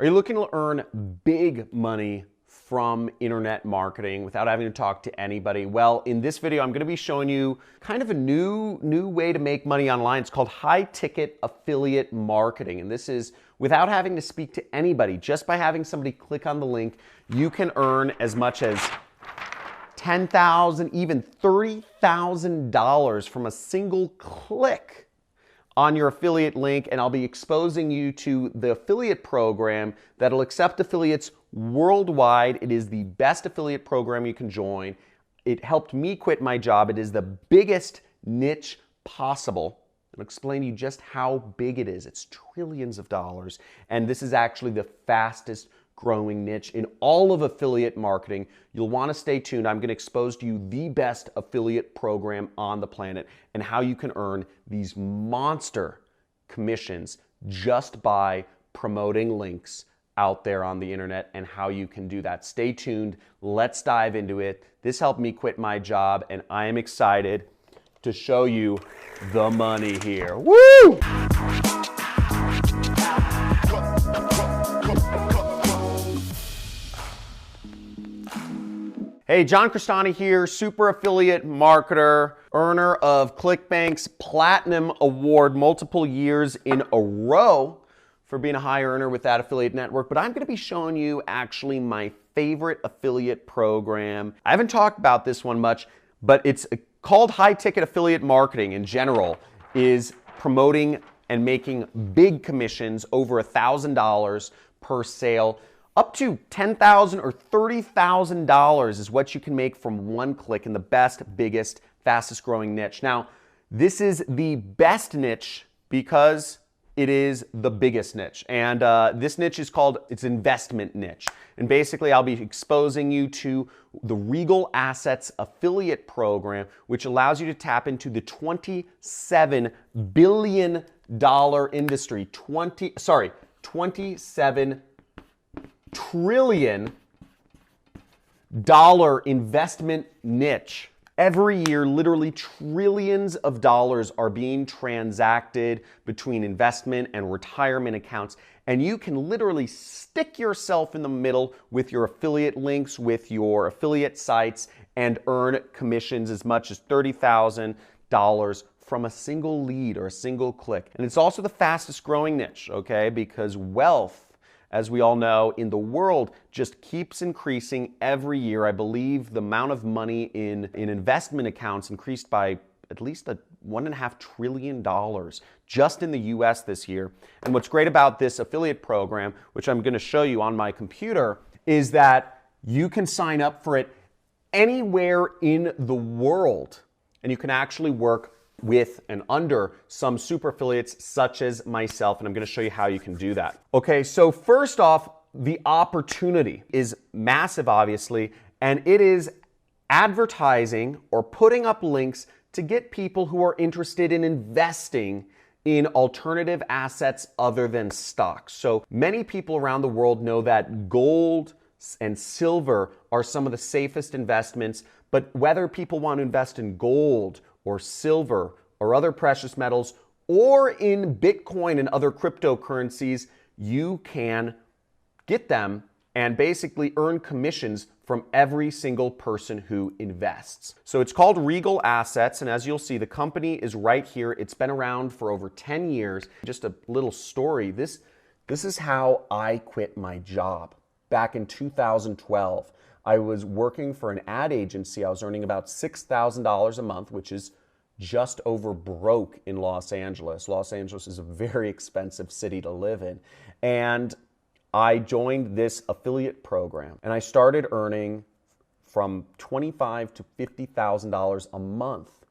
Are you looking to earn big money from internet marketing without having to talk to anybody? Well, in this video, I'm going to be showing you kind of a new way to make money online. It's called high-ticket affiliate marketing. And this is without having to speak to anybody. Just by having somebody click on the link, you can earn as much as $10,000, even $30,000 from a single click on your affiliate link, and I'll be exposing you to the affiliate program that'll accept affiliates worldwide. It is the best affiliate program you can join. It helped me quit my job. It is the biggest niche possible. I'll explain to you just how big it is. It's trillions of dollars, and this is actually the fastest growing niche in all of affiliate marketing. You'll want to stay tuned. I'm going to expose to you the best affiliate program on the planet and how you can earn these monster commissions just by promoting links out there on the internet and how you can do that. Stay tuned. Let's dive into it. This helped me quit my job, and I am excited to show you the money here. Woo! Hey, John Crestani here, super affiliate marketer, earner of ClickBank's Platinum Award multiple years in a row for being a high earner with that affiliate network. But I'm going to be showing you actually my favorite affiliate program. I haven't talked about this one much, but it's called high-ticket affiliate marketing in general, is promoting and making big commissions over $1,000 per sale. Up to $10,000 or $30,000 is what you can make from one click in the best, biggest, fastest growing niche. Now, this is the best niche because it is the biggest niche. And this niche is called, it's investment niche. And basically, I'll be exposing you to the Regal Assets affiliate program, which allows you to tap into the $27 billion industry. 27 trillion dollar investment niche. Every year, literally trillions of dollars are being transacted between investment and retirement accounts, and you can literally stick yourself in the middle with your affiliate links, with your affiliate sites, and earn commissions as much as $30,000 from a single lead or a single click. And it's also the fastest growing niche, okay? Because wealth, as we all know, in the world just keeps increasing every year. I believe the amount of money in investment accounts increased by at least $1.5 trillion just in the US this year. And what's great about this affiliate program, which I'm going to show you on my computer, is that you can sign up for it anywhere in the world, and you can actually work with and under some super affiliates such as myself, and I'm going to show you how you can do that. Okay, so first off, the opportunity is massive, obviously, and it is advertising or putting up links to get people who are interested in investing in alternative assets other than stocks. So many people around the world know that gold and silver are some of the safest investments, but whether people want to invest in gold or silver or other precious metals or in Bitcoin and other cryptocurrencies, you can get them and basically earn commissions from every single person who invests. So it's called Regal Assets, and as you'll see, the company is right here. It's been around for over 10 years. Just a little story. This is how I quit my job back in 2012. I was working for an ad agency. I was earning about $6,000 a month, which is just over broke in Los Angeles. Los Angeles is a very expensive city to live in. And I joined this affiliate program, and I started earning from $25,000 to $50,000 a month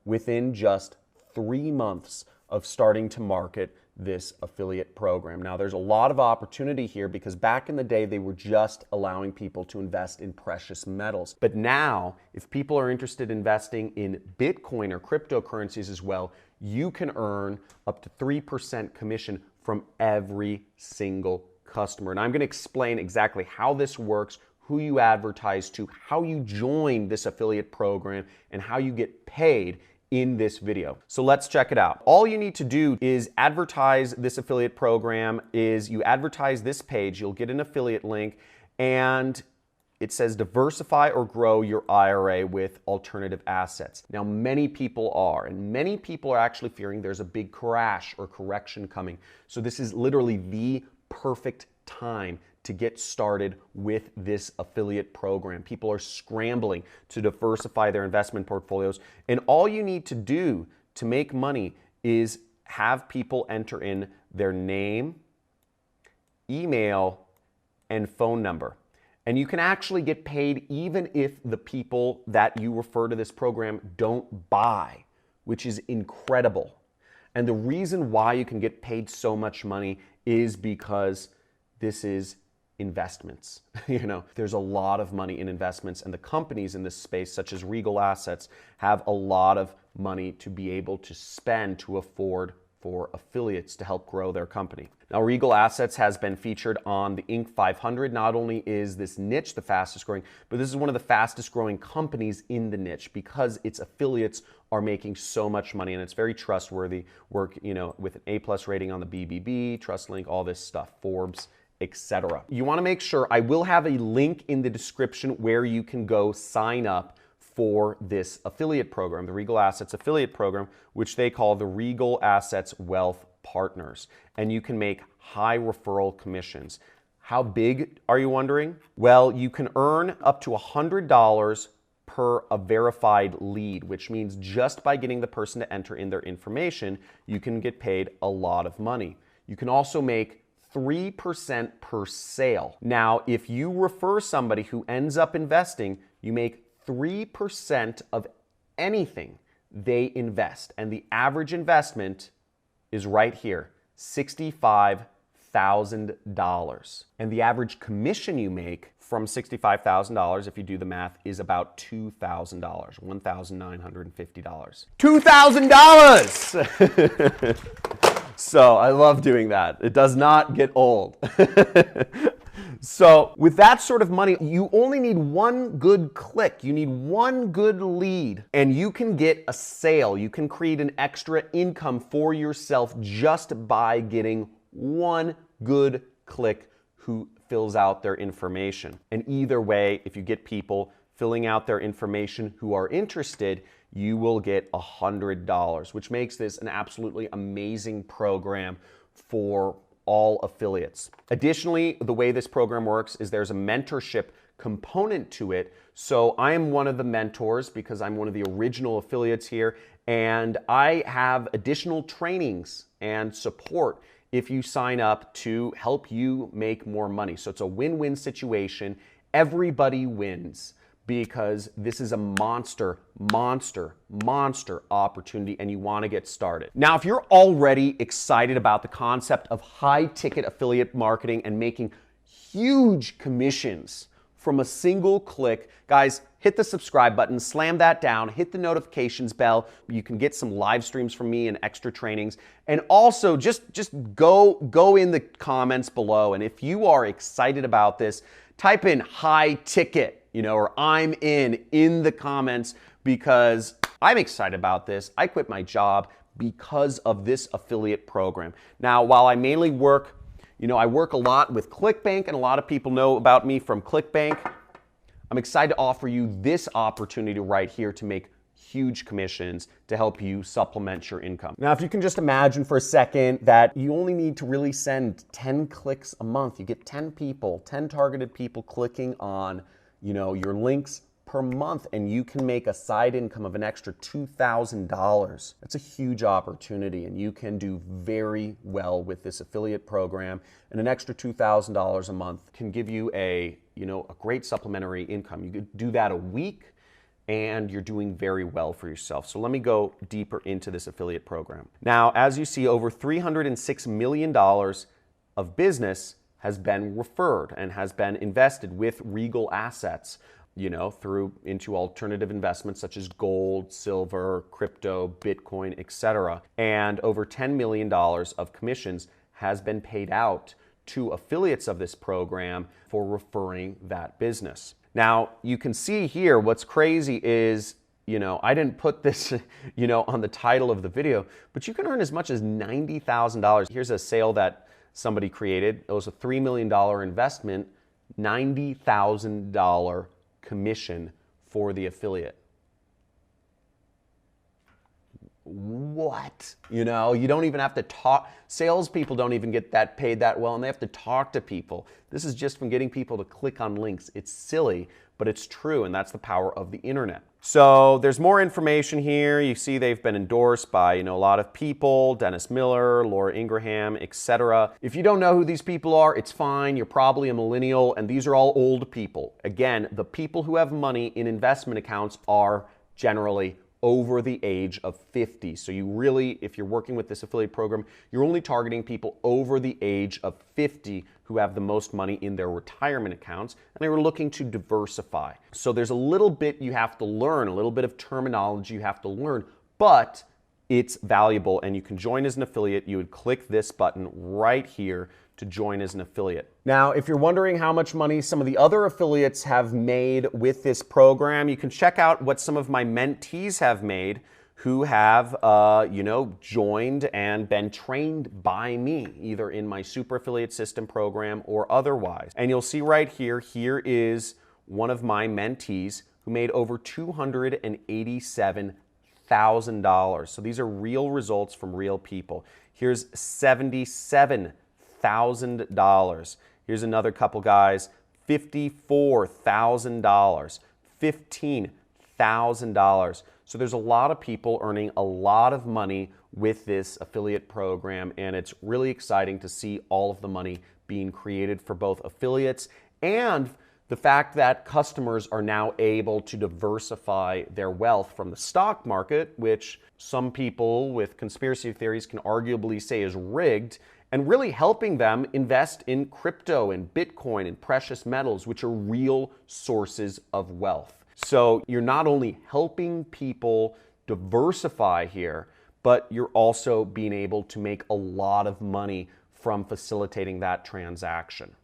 within just 3 months of starting to market this affiliate program. Now, there's a lot of opportunity here because back in the day, they were just allowing people to invest in precious metals. But now, if people are interested in investing in Bitcoin or cryptocurrencies as well, you can earn up to 3% commission from every single customer. And I'm going to explain exactly how this works, who you advertise to, how you join this affiliate program, and how you get paid in this video. So let's check it out. All you need to do is advertise this affiliate program. You advertise this page, you'll get an affiliate link, and it says diversify or grow your IRA with alternative assets. Now, many people are actually fearing there's a big crash or correction coming. So this is literally the perfect time to get started with this affiliate program. People are scrambling to diversify their investment portfolios, and all you need to do to make money is have people enter in their name, email, and phone number. And you can actually get paid even if the people that you refer to this program don't buy, which is incredible. And the reason why you can get paid so much money is because this is investments. There's a lot of money in investments, and the companies in this space, such as Regal Assets, have a lot of money to be able to spend to afford for affiliates to help grow their company. Now, Regal Assets has been featured on the Inc. 500. Not only is this niche the fastest growing, but this is one of the fastest growing companies in the niche because its affiliates are making so much money, and it's very trustworthy work, with an A+ rating on the BBB, TrustLink, all this stuff, Forbes, etc. You want to make sure, I will have a link in the description where you can go sign up for this affiliate program, the Regal Assets affiliate program, which they call the Regal Assets Wealth Partners. And you can make high referral commissions. How big, are you wondering? Well, you can earn up to $100 per a verified lead, which means just by getting the person to enter in their information, you can get paid a lot of money. You can also make 3% per sale. Now, if you refer somebody who ends up investing, you make 3% of anything they invest. And the average investment is right here, $65,000. And the average commission you make from $65,000, if you do the math, is about $2,000, $1,950. $2,000! So I love doing that. It does not get old. So with that sort of money, you only need one good click. You need one good lead, and you can get a sale. You can create an extra income for yourself just by getting one good click who fills out their information. And either way, if you get people filling out their information who are interested, you will get $100, which makes this an absolutely amazing program for all affiliates. Additionally, the way this program works is there's a mentorship component to it. So I am one of the mentors because I'm one of the original affiliates here, and I have additional trainings and support if you sign up to help you make more money. So it's a win-win situation. Everybody wins, because this is a monster opportunity, and you want to get started. Now, if you're already excited about the concept of high-ticket affiliate marketing and making huge commissions from a single click, guys, hit the subscribe button, slam that down, hit the notifications bell. You can get some live streams from me and extra trainings. And also, just go in the comments below, and if you are excited about this, type in high ticket, or I'm in the comments, because I'm excited about this. I quit my job because of this affiliate program. Now, while I mainly work, I work a lot with ClickBank, and a lot of people know about me from ClickBank, I'm excited to offer you this opportunity right here to make huge commissions to help you supplement your income. Now, if you can just imagine for a second that you only need to really send 10 clicks a month, you get 10 people, 10 targeted people clicking on your links per month, and you can make a side income of an extra $2,000. That's a huge opportunity, and you can do very well with this affiliate program. And an extra $2,000 a month can give you a great supplementary income. You could do that a week, and you're doing very well for yourself. So let me go deeper into this affiliate program. Now, as you see, over $306 million of business has been referred and has been invested with Regal Assets, into alternative investments such as gold, silver, crypto, Bitcoin, etc. And over $10 million of commissions has been paid out to affiliates of this program for referring that business. Now, you can see here, what's crazy is you know, I didn't put this, you know, on the title of the video, but you can earn as much as $90,000. Here's a sale that somebody created. It was a $3 million investment, $90,000 commission for the affiliate. What? You know, you don't even have to talk. Salespeople don't even get that paid that well, and they have to talk to people. This is just from getting people to click on links. It's silly, but it's true, and that's the power of the internet. So there's more information here. You see they've been endorsed by, you know, a lot of people, Dennis Miller, Laura Ingraham, etc. If you don't know who these people are, it's fine. You're probably a millennial, and these are all old people. Again, the people who have money in investment accounts are generally over the age of 50. So you really, if you're working with this affiliate program, you're only targeting people over the age of 50 who have the most money in their retirement accounts, and they were looking to diversify. So there's a little bit you have to learn, a little bit of terminology you have to learn, but it's valuable, and you can join as an affiliate. You would click this button right here to join as an affiliate. Now, if you're wondering how much money some of the other affiliates have made with this program, you can check out what some of my mentees have made who have, you know, joined and been trained by me, either in my super affiliate system program or otherwise. And you'll see right here, here is one of my mentees who made over $287,000. So these are real results from real people. Here's $77,000. Here's another couple guys, $54,000, $15,000. So there's a lot of people earning a lot of money with this affiliate program, and it's really exciting to see all of the money being created for both affiliates and the fact that customers are now able to diversify their wealth from the stock market, which some people with conspiracy theories can arguably say is rigged, and really helping them invest in crypto and Bitcoin and precious metals, which are real sources of wealth. So you're not only helping people diversify here, but you're also being able to make a lot of money from facilitating that transaction.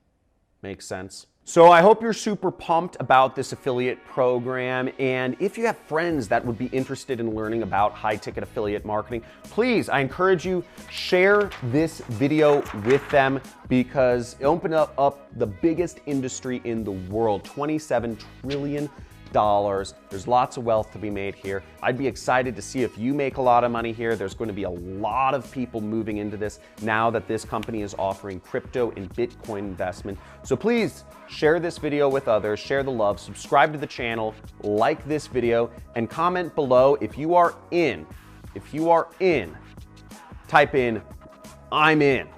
Make sense? So I hope you're super pumped about this affiliate program, and if you have friends that would be interested in learning about high-ticket affiliate marketing, please, I encourage you, share this video with them, because it opened up the biggest industry in the world, $27 trillion. There's lots of wealth to be made here. I'd be excited to see if you make a lot of money here. There's going to be a lot of people moving into this now that this company is offering crypto and Bitcoin investment. So please share this video with others, share the love, subscribe to the channel, like this video, and comment below if you are in. If you are in, type in, I'm in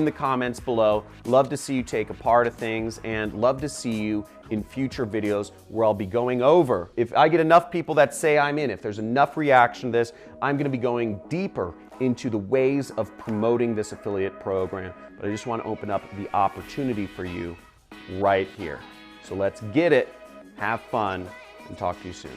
the comments below. Love to see you take a part of things, and love to see you in future videos where I'll be going over. If I get enough people that say I'm in, if there's enough reaction to this, I'm gonna be going deeper into the ways of promoting this affiliate program. But I just want to open up the opportunity for you right here. So let's get it, have fun, and talk to you soon.